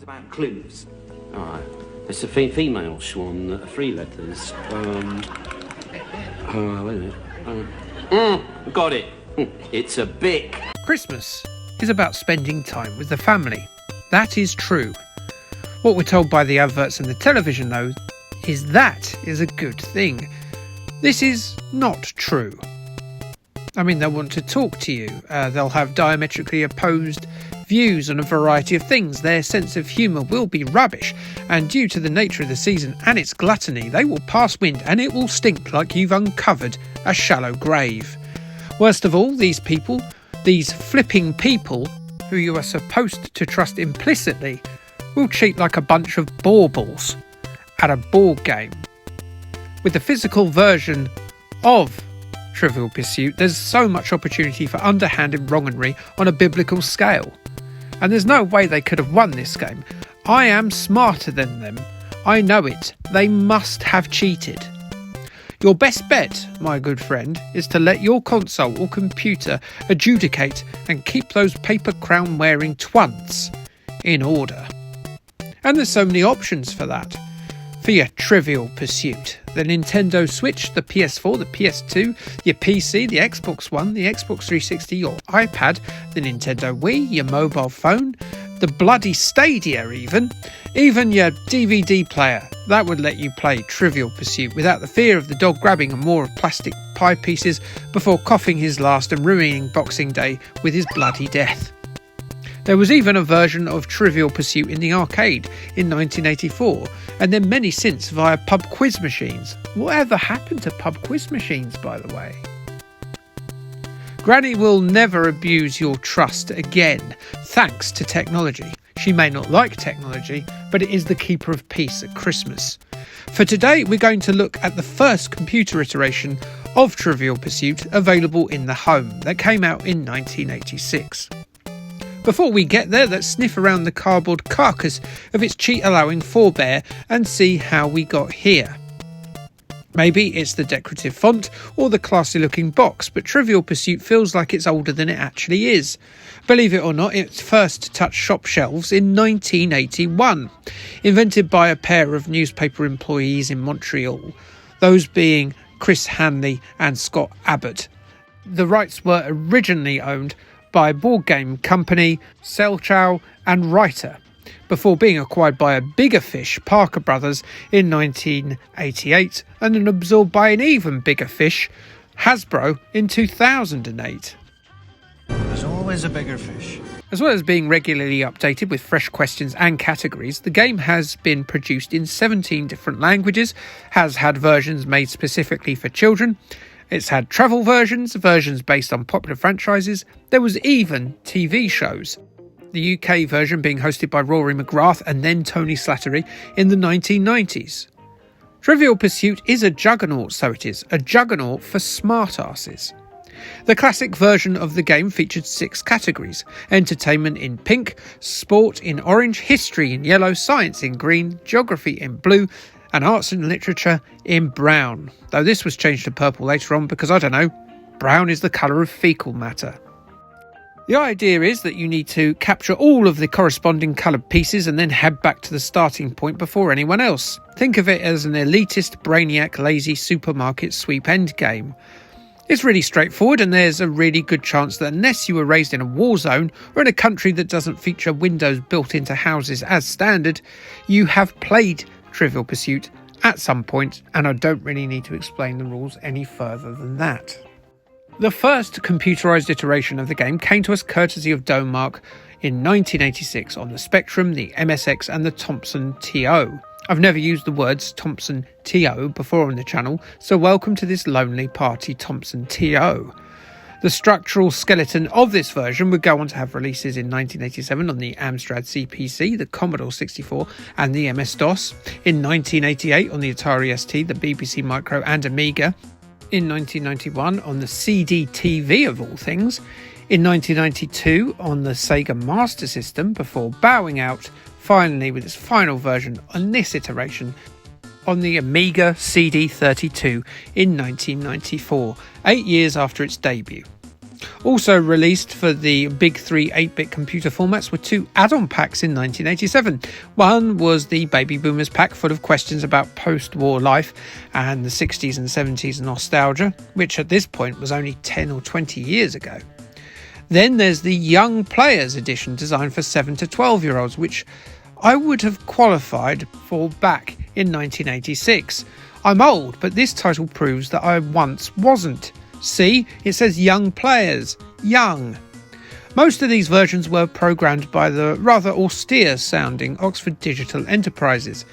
What about clues? All right. It's a female swan that are three letters. Wait a minute. Got it. It's a bick. Christmas is about spending time with the family. That is true. What we're told by the adverts and the television, though, is that is a good thing. This is not true. I mean, they'll want to talk to you. They'll have diametrically opposed views on a variety of things. Their sense of humour will be rubbish, and due to the nature of the season and its gluttony, they will pass wind and it will stink like you've uncovered a shallow grave. Worst of all, these people, these flipping people, who you are supposed to trust implicitly, will cheat like a bunch of baubles at a board game. With the physical version of Trivial Pursuit, there's so much opportunity for underhanded wrong'unry on a biblical scale. And there's no way they could have won this game. I am smarter than them. I know it. They must have cheated. Your best bet, my good friend, is to let your console or computer adjudicate and keep those paper crown wearing twunts in order. And there's so many options for that. For your Trivial Pursuit, the Nintendo Switch, the PS4, the PS2, your PC, the Xbox One, the Xbox 360, your iPad, the Nintendo Wii, your mobile phone, the bloody Stadia even your DVD player. That would let you play Trivial Pursuit without the fear of the dog grabbing more of plastic pie pieces before coughing his last and ruining Boxing Day with his bloody death. There was even a version of Trivial Pursuit in the arcade in 1984, and then many since via pub quiz machines. Whatever happened to pub quiz machines, by the way? Granny will never abuse your trust again, thanks to technology. She may not like technology, but it is the keeper of peace at Christmas. For today, we're going to look at the first computer iteration of Trivial Pursuit available in the home that came out in 1986. Before we get there, let's sniff around the cardboard carcass of its cheat-allowing forebear and see how we got here. Maybe it's the decorative font or the classy-looking box, but Trivial Pursuit feels like it's older than it actually is. Believe it or not, it first touched shop shelves in 1981, invented by a pair of newspaper employees in Montreal, those being Chris Hanley and Scott Abbott. The rights were originally owned by board game company Selchow and Writer, before being acquired by a bigger fish, Parker Brothers, in 1988, and then absorbed by an even bigger fish, Hasbro, in 2008. There's always a bigger fish. As well as being regularly updated with fresh questions and categories, the game has been produced in 17 different languages, has had versions made specifically for children. It's had travel versions based on popular franchises. There was even TV shows. The UK version being hosted by Rory McGrath and then Tony Slattery in the 1990s. Trivial Pursuit is a juggernaut, so it is. A juggernaut for smartasses. The classic version of the game featured 6 categories: entertainment in pink, sport in orange, history in yellow, science in green, geography in blue, and arts and literature in brown. Though this was changed to purple later on because, I don't know, brown is the colour of faecal matter. The idea is that you need to capture all of the corresponding coloured pieces and then head back to the starting point before anyone else. Think of it as an elitist, brainiac, lazy supermarket sweep end game. It's really straightforward, and there's a really good chance that unless you were raised in a war zone or in a country that doesn't feature windows built into houses as standard, you have played Trivial Pursuit at some point, and I don't really need to explain the rules any further than that. The first computerised iteration of the game came to us courtesy of Domark in 1986 on the Spectrum, the MSX and the Thomson TO. I've never used the words Thomson TO before on the channel, so welcome to this lonely party Thomson TO. The structural skeleton of this version would go on to have releases in 1987 on the Amstrad CPC, the Commodore 64 and the MS-DOS, in 1988 on the Atari ST, the BBC Micro and Amiga, in 1991 on the CD-TV of all things, in 1992 on the Sega Master System, before bowing out finally with its final version on this iteration on the Amiga CD32 in 1994, 8 years after its debut. Also released for the big three 8-bit computer formats were 2 add-on packs in 1987. One was the Baby Boomers pack, full of questions about post-war life and the 60s and 70s nostalgia, which at this point was only 10 or 20 years ago. Then there's the Young Players edition, designed for 7 to 12-year-olds, which I would have qualified for back in 1986. I'm old, but this title proves that I once wasn't. See, it says Young Players. Young. Most of these versions were programmed by the rather austere-sounding Oxford Digital Enterprises,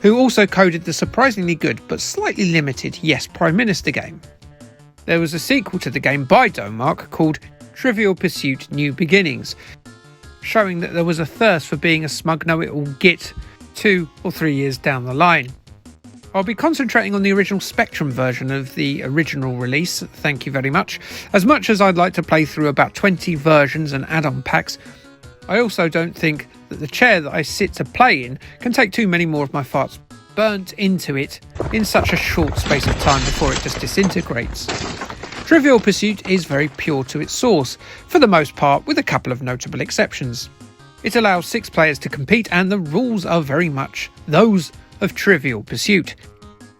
who also coded the surprisingly good but slightly limited Yes Prime Minister game. There was a sequel to the game by Domark called Trivial Pursuit New Beginnings, showing that there was a thirst for being a smug know-it-all git 2 or 3 years down the line. I'll be concentrating on the original Spectrum version of the original release, thank you very much. As much as I'd like to play through about 20 versions and add-on packs, I also don't think that the chair that I sit to play in can take too many more of my farts burnt into it in such a short space of time before it just disintegrates. Trivial Pursuit is very pure to its source, for the most part, with a couple of notable exceptions. It allows 6 players to compete, and the rules are very much those of Trivial Pursuit.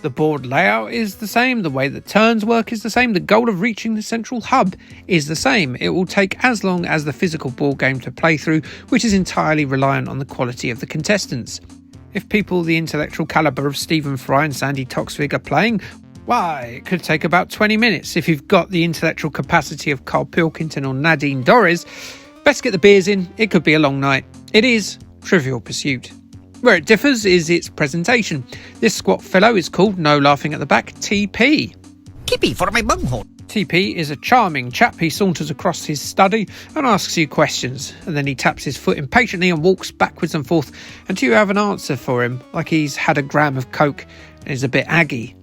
The board layout is the same, the way that turns work is the same, the goal of reaching the central hub is the same. It will take as long as the physical board game to play through, which is entirely reliant on the quality of the contestants. If people the intellectual calibre of Stephen Fry and Sandy Toksvig are playing, why, it could take about 20 minutes. If you've got the intellectual capacity of Carl Pilkington or Nadine Dorries, best get the beers in, it could be a long night. It is Trivial Pursuit. Where it differs is its presentation. This squat fellow is called, no laughing at the back, TP. Kippy for my bunghole. TP is a charming chap. He saunters across his study and asks you questions, and then he taps his foot impatiently and walks backwards and forth until you have an answer for him, like he's had a gram of coke and is a bit aggy.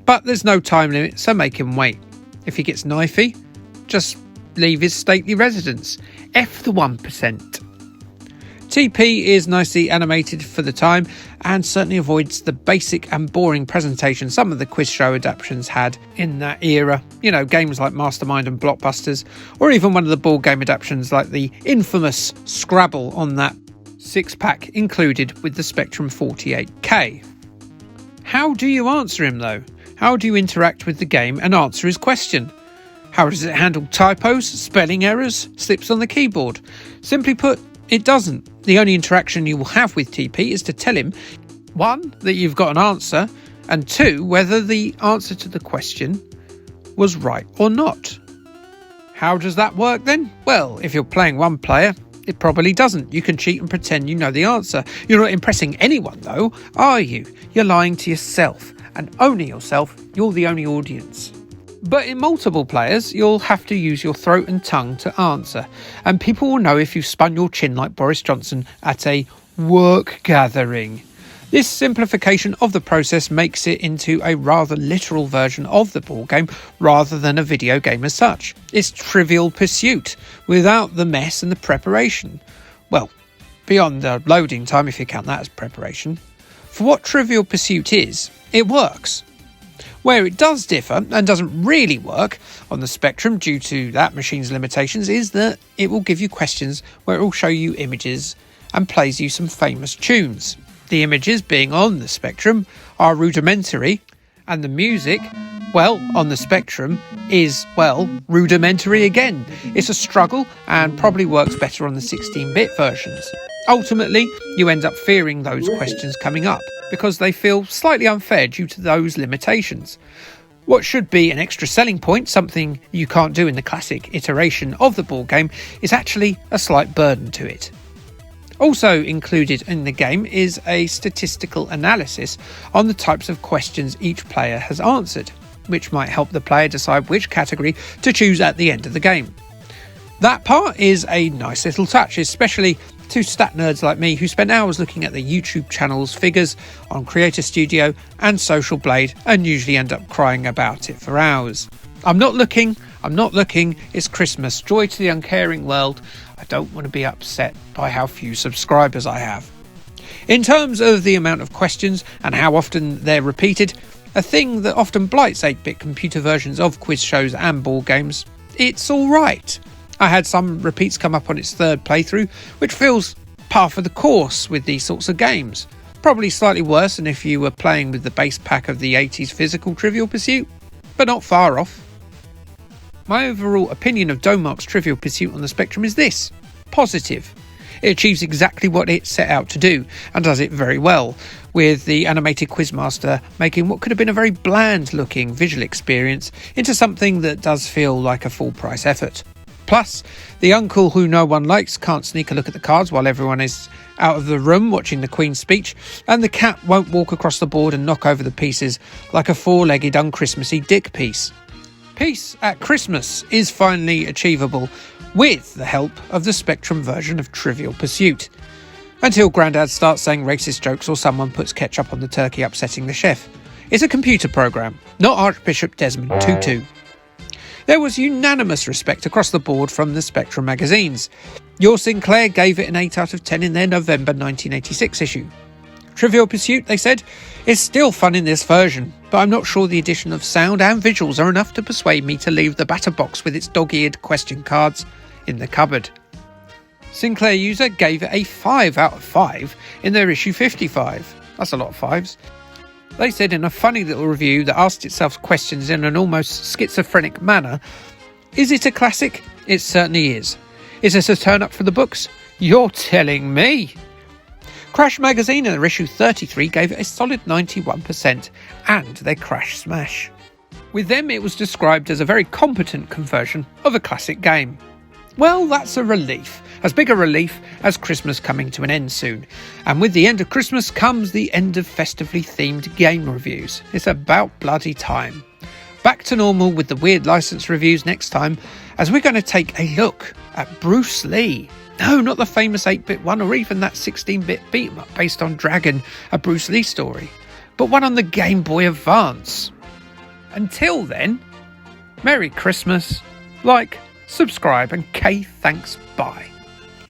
But there's no time limit, so make him wait. If he gets knifey, just leave his stately residence. F the 1%. TP is nicely animated for the time and certainly avoids the basic and boring presentation some of the quiz show adaptations had in that era. You know, games like Mastermind and Blockbusters, or even one of the board game adaptations like the infamous Scrabble on that 6-pack included with the Spectrum 48K. How do you answer him though? How do you interact with the game and answer his question? How does it handle typos, spelling errors, slips on the keyboard? Simply put, it doesn't. The only interaction you will have with TP is to tell him, 1, that you've got an answer, and 2, whether the answer to the question was right or not. How does that work then? Well, if you're playing one player, it probably doesn't. You can cheat and pretend you know the answer. You're not impressing anyone though, are you? You're lying to yourself, and only yourself. You're the only audience. But in multiple players, you'll have to use your throat and tongue to answer, and people will know if you've spun your chin like Boris Johnson at a work gathering. This simplification of the process makes it into a rather literal version of the board game rather than a video game as such. It's Trivial Pursuit without the mess and the preparation. Well, beyond the loading time if you count that as preparation. For what Trivial Pursuit is, it works. Where it does differ and doesn't really work on the Spectrum due to that machine's limitations is that it will give you questions where it will show you images and plays you some famous tunes. The images being on the Spectrum are rudimentary, and the music, well, on the Spectrum is, well, rudimentary again. It's a struggle and probably works better on the 16-bit versions. Ultimately, you end up fearing those questions coming up because they feel slightly unfair due to those limitations. What should be an extra selling point, something you can't do in the classic iteration of the board game, is actually a slight burden to it. Also included in the game is a statistical analysis on the types of questions each player has answered, which might help the player decide which category to choose at the end of the game. That part is a nice little touch, especially to stat nerds like me who spend hours looking at the YouTube channel's figures on Creator Studio and Social Blade and usually end up crying about it for hours. I'm not looking, it's Christmas, joy to the uncaring world. I don't want to be upset by how few subscribers I have. In terms of the amount of questions and how often they're repeated, a thing that often blights 8-bit computer versions of quiz shows and board games it's alright. I had some repeats come up on its third playthrough, which feels par for the course with these sorts of games. Probably slightly worse than if you were playing with the base pack of the 80s physical Trivial Pursuit, but not far off. My overall opinion of Domark's Trivial Pursuit on the Spectrum is this: positive. It achieves exactly what it set out to do, and does it very well, with the animated Quizmaster making what could have been a very bland-looking visual experience into something that does feel like a full-price effort. Plus, the uncle who no one likes can't sneak a look at the cards while everyone is out of the room watching the Queen's speech, and the cat won't walk across the board and knock over the pieces like a four-legged unchristmassy dick piece. Peace at Christmas is finally achievable with the help of the Spectrum version of Trivial Pursuit. Until Grandad starts saying racist jokes or someone puts ketchup on the turkey upsetting the chef. It's a computer program, not Archbishop Desmond Tutu. There was unanimous respect across the board from the Spectrum magazines. Your Sinclair gave it an 8 out of 10 in their November 1986 issue. Trivial Pursuit, they said, is still fun in this version, but I'm not sure the addition of sound and visuals are enough to persuade me to leave the batter box with its dog-eared question cards in the cupboard. Sinclair user gave it a 5 out of 5 in their issue 55. That's a lot of fives. They said in a funny little review that asked itself questions in an almost schizophrenic manner, is it a classic? It certainly is. Is it a turn up for the books? You're telling me! Crash Magazine in their issue 33 gave it a solid 91%, and their Crash Smash. With them it was described as a very competent conversion of a classic game. Well, that's a relief. As big a relief as Christmas coming to an end soon. And with the end of Christmas comes the end of festively themed game reviews. It's about bloody time. Back to normal with the weird license reviews next time, as we're going to take a look at Bruce Lee. No, not the famous 8-bit one or even that 16-bit beat-em-up based on Dragon, a Bruce Lee story, but one on the Game Boy Advance. Until then, Merry Christmas, like, subscribe, and thanks, bye.